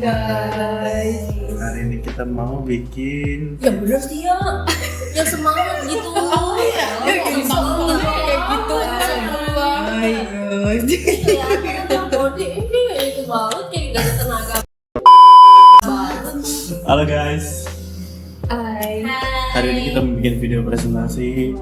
guys. Hari ini kita mau bikin Ya bener sih ya. Yang semangat gitu. Yang semangat kayak gitu. Hai guys. Ya, body ini itu banget kayak gak ada tenaga. Halo guys. Hai. Hari ini kita bikin video presentasi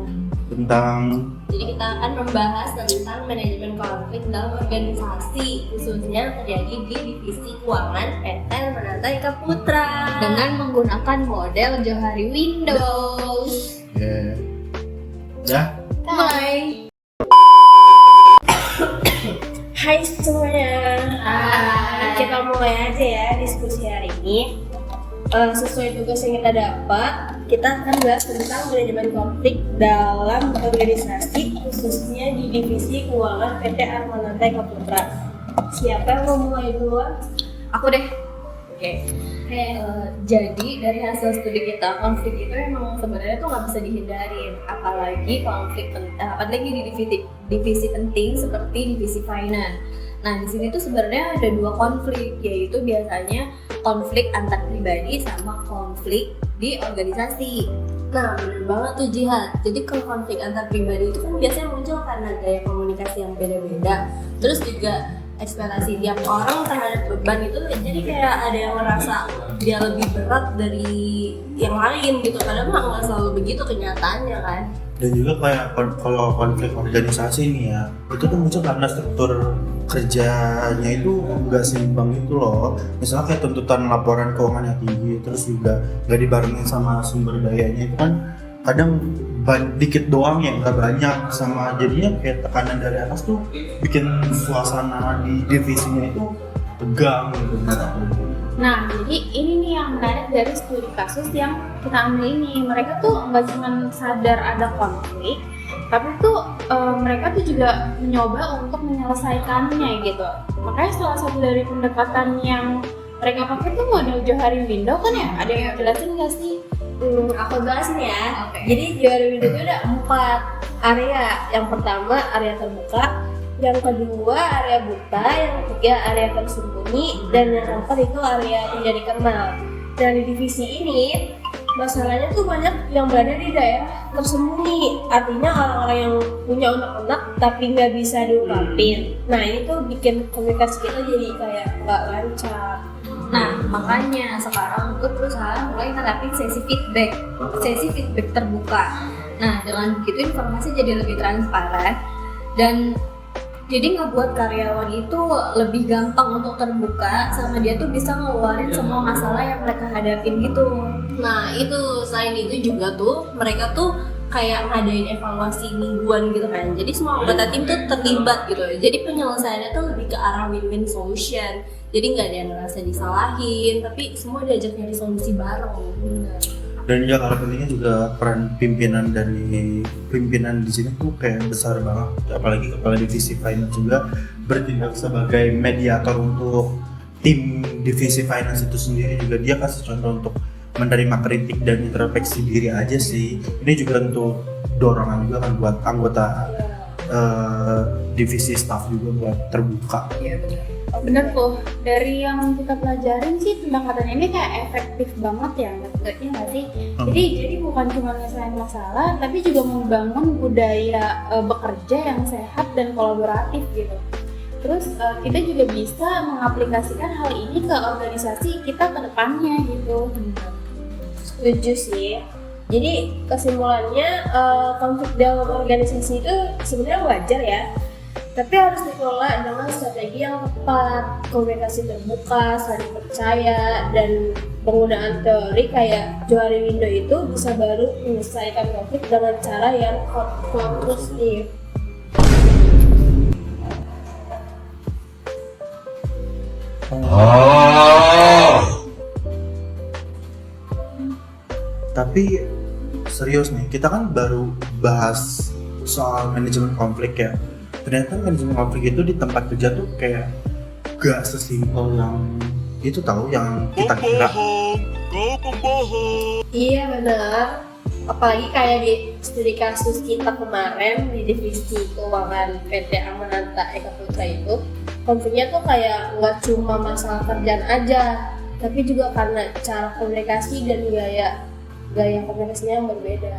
tentang Jadi kita akan membahas tentang manajemen konflik dalam organisasi, khususnya terjadi di divisi keuangan PT Armanata Eka Putra Dengan menggunakan model Johari Windows. ya. Mulai. Hai semuanya. Hai. Kita mulai aja ya diskusi hari ini. Sesuai tugas yang kita dapat, kita akan bahas tentang manajemen konflik dalam organisasi, khususnya di divisi keuangan PT Armanata Eka Putra. Siapa yang mau mulai duluan? Aku deh. Oke. Jadi dari hasil studi kita, konflik itu emang sebenarnya tuh nggak bisa dihindarin, apalagi apalagi di divisi penting seperti divisi finance. Nah di sini tuh sebenarnya ada dua konflik, yaitu biasanya konflik antar pribadi sama konflik di organisasi. Nah bener banget tuh Jihad. Jadi kalau konflik antar pribadi itu kan biasanya muncul karena gaya komunikasi yang beda-beda. Terus juga ekspektasi tiap orang terhadap beban itu, jadi kayak ada yang merasa dia lebih berat dari yang lain gitu. Padahal mah nggak selalu begitu kenyataannya kan. Dan juga kayak kalau konflik organisasi nih ya, itu tuh muncul karena struktur kerjanya itu nggak seimbang itu loh. Misalnya kayak tuntutan laporan keuangan yang tinggi, terus juga nggak dibarengin sama sumber dayanya itu kan kadang dikit doang ya, nggak banyak, sama jadinya kayak tekanan dari atas tuh bikin suasana di divisinya itu tegang gitu. Nah, jadi ini nih yang menarik dari studi kasus yang kita ambil ini. Mereka tuh nggak cuma sadar ada konflik, tapi tuh mereka tuh juga mencoba untuk menyelesaikannya gitu. Makanya salah satu dari pendekatan yang mereka pakai tuh model Johari Window kan ya? Ada yang mau jelasin nggak sih? Aku bahas nih ya. Oke. Jadi Johari Window itu ada 4 area. Yang pertama area terbuka, yang kedua area buta, yang ketiga area tersembunyi, dan yang keempat itu area tidak dikenal. Dan di divisi ini masalahnya tuh banyak yang berada di daerah tersembunyi. Artinya orang-orang yang punya unek-unek tapi nggak bisa diungkapin. Nah ini tuh bikin komunikasi kita jadi kayak nggak lancar. Nah, makanya sekarang tuh perusahaan mulai nerapin sesi feedback terbuka. Nah, dengan begitu informasi jadi lebih transparan dan jadi ngebuat karyawan itu lebih gampang untuk terbuka, sama dia tuh bisa ngeluarin semua masalah yang mereka hadapin gitu. Nah itu selain itu juga tuh mereka tuh kayak ngadain evaluasi mingguan gitu kan. Jadi semua anggota tim tuh terlibat gitu. Jadi penyelesaiannya tuh lebih ke arah win-win solution. Jadi nggak ada yang ngerasa disalahin, tapi semua diajak nyari solusi bareng. Bener. Dan juga kalau pentingnya juga peran pimpinan di sini tuh kayak besar banget, apalagi kepala divisi finance juga bertindak sebagai mediator untuk tim divisi finance itu sendiri. Juga dia kasih contoh untuk menerima kritik dan introspeksi diri aja sih. Ini juga untuk dorongan juga kan buat anggota divisi staff juga buat terbuka. Iya benar. Bener tuh, dari yang kita pelajarin sih pendekatan ini kayak efektif banget ya, nggak sih? Jadi bukan cuma menyelesaikan masalah, tapi juga membangun budaya bekerja yang sehat dan kolaboratif gitu. Terus kita juga bisa mengaplikasikan hal ini ke organisasi kita ke depannya gitu. Setuju sih. Jadi kesimpulannya konflik dalam organisasi itu sebenarnya wajar ya. Tapi harus dikelola dengan strategi yang tepat, komunikasi terbuka, saling percaya, dan penggunaan teori kayak Johari Window itu bisa baru menyelesaikan konflik dengan cara yang konstruktif. Tapi serius nih, kita kan baru bahas soal manajemen konflik ya. Ternyata manajemen konflik itu di tempat kerja tuh kayak gak sesimpel yang itu tahu yang kita kira. Kau pembohong. Iya benar. Apalagi kayak di studi kasus kita kemarin di divisi keuangan PT Armanata Eka Putra itu, konfliknya tuh kayak nggak cuma masalah kerjaan aja, tapi juga karena cara komunikasi dan gaya komunikasinya yang berbeda.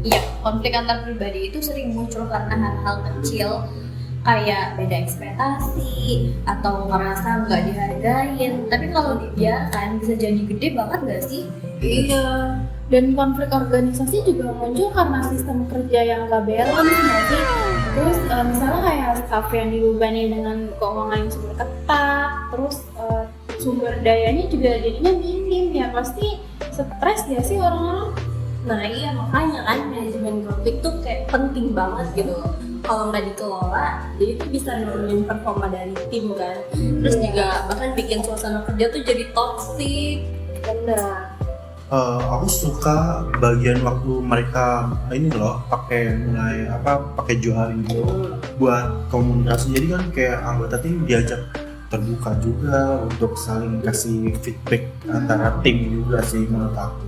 Iya, konflik antar pribadi itu sering muncul karena hal-hal kecil kayak beda ekspektasi atau ngerasa nggak dihargain. Tapi kalau dibiarkan bisa jadi gede banget nggak sih? Iya. Dan konflik organisasi juga muncul karena sistem kerja yang gak balance nggak sih? Terus misalnya kayak staff yang dibebani dengan keuangan yang super ketat, terus sumber dayanya juga jadinya minim, ya pasti stres ya sih orang-orang. Nah iya, makanya kan manajemen konflik tuh kayak penting banget gitu. Kalau nggak dikelola, jadi tuh bisa nurunin performa dari tim kan. Terus juga bahkan bikin suasana kerja tuh jadi toxic. Benar. Aku suka bagian waktu mereka ini loh pakai Johari gitu buat komunikasi. Jadi kan kayak anggota tim diajak terbuka juga untuk saling kasih feedback antara tim juga sih menurut aku.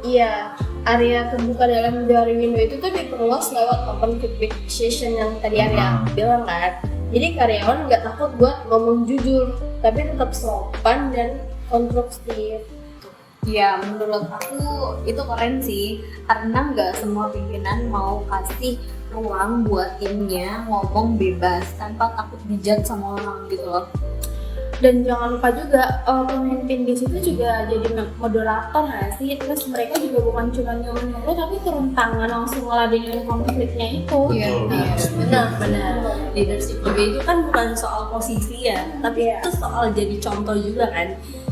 Iya, area terbuka dalam Johari Window itu tuh diperluas lewat open feedback session yang tadi Arya bilang kan. Jadi karyawan nggak takut buat ngomong jujur, tapi tetap sopan dan konstruktif. Ya menurut aku itu keren sih, karena nggak semua pimpinan mau kasih ruang buat timnya ngomong bebas tanpa takut dijudge sama orang gitu loh. Dan jangan lupa juga pemimpin di situ juga jadi moderator nggak sih? Terus mereka juga bukan cuma nyuruh-nyuruh tapi turun tangan langsung ngeladenin konfliknya itu. Betul. Benar. Leadership juga itu kan bukan soal posisi ya, tapi itu soal jadi contoh juga kan.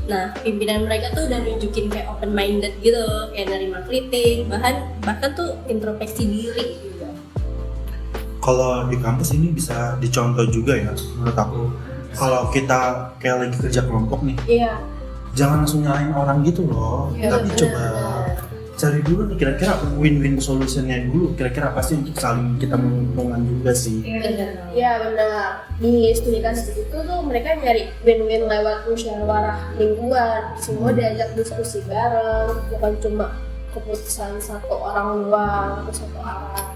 Nah, pimpinan mereka tuh udah nunjukin kayak open minded gitu, kayak nerima kritik, bahkan tuh introspeksi diri juga. Kalau di kampus ini bisa dicontoh juga ya menurut aku. Kalau kita kayak lagi kerja kelompok nih, Iya. jangan langsung nyalain orang gitu loh. Iya, Tapi coba cari dulu nih kira-kira win-win solutionnya dulu. Kira-kira apa sih untuk saling kita menguntungkan juga sih. Iya benar. Di studi kasus itu tuh mereka nyari win-win lewat musyawarah mingguan. Semua diajak diskusi bareng, bukan cuma keputusan satu orang doang atau satu arah.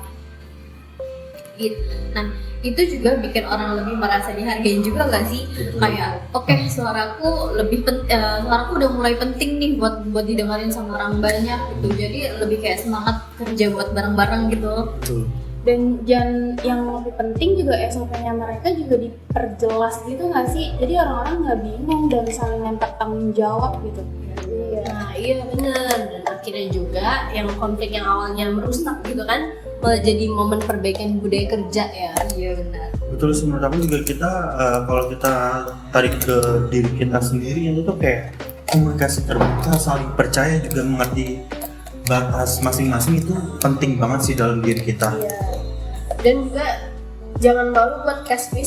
Nah, itu juga bikin orang lebih merasa dihargain juga nggak sih? Kayak, oke, suaraku udah mulai penting nih buat didengarin sama orang banyak gitu. Jadi lebih kayak semangat kerja buat bareng-bareng gitu. Betul. Dan yang lebih penting juga SOP-nya mereka juga diperjelas gitu nggak sih? Jadi orang-orang nggak bingung dan saling nempel tanggung jawab gitu. Nah, iya bener. Dan akhirnya juga yang konflik yang awalnya merusak gitu kan, malah jadi momen perbaikan budaya kerja ya. Iya benar. Betul sih, menurut aku juga kita kalau kita tarik ke diri kita sendiri itu tuh kayak komunikasi terbuka, saling percaya, juga mengerti batas masing-masing itu penting banget sih dalam diri kita. Iya. Dan juga jangan malu buat kasih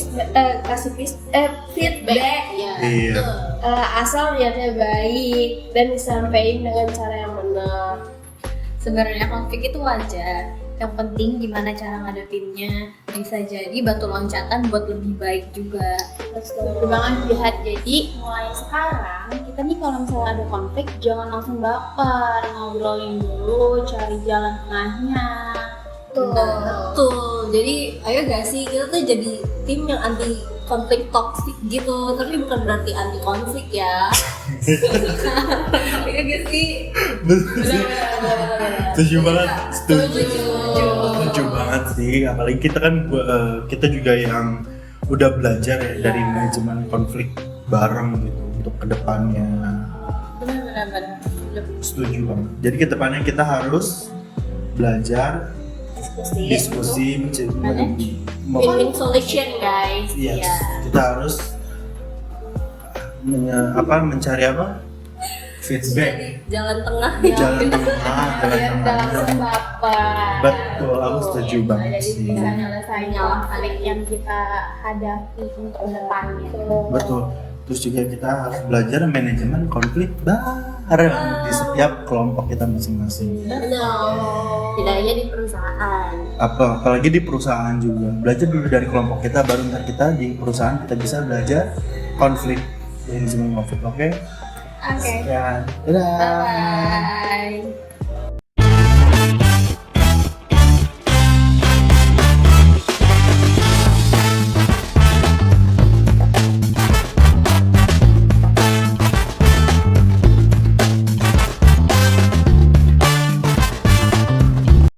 feedback. Iya. Asal niatnya baik dan disampaikan dengan cara yang benar. Sebenarnya konflik itu wajar. Yang penting gimana cara ngadepinnya. Bisa jadi batu loncatan buat lebih baik juga. Betul banget Jihat. Jadi mulai sekarang kita nih kalau misalnya ada konflik jangan langsung baper, ngobrolin dulu, cari jalan tengahnya. Betul. Jadi ayo gak sih kita tuh jadi tim yang anti konflik toksik gitu, tapi bukan berarti anti konflik ya. Iya gak sih? Setuju banget. Setuju banget sih. Apalagi kita kan kita juga yang udah belajar ya dari manajemen konflik bareng gitu untuk kedepannya. Benar. Setuju banget. Jadi kedepannya kita harus belajar diskusi Win-win solution guys. Yes. Iya. Kita harus mencari feedback, Jalan tengah. jalan tengah. Jangan langsung baper. Betul, aku setuju banget Jadi sih. bisa nyelesain konflik yang kita hadapi untuk depannya. Betul. Terus juga kita harus belajar manajemen konflik bareng di setiap kelompok kita masing-masing. Tidak hanya di perusahaan. Apalagi di perusahaan juga. Belajar dulu dari kelompok kita, baru ntar kita di perusahaan kita bisa belajar konflik, manajemen konflik. Oke? Oke. Sekian. Dadah. Bye.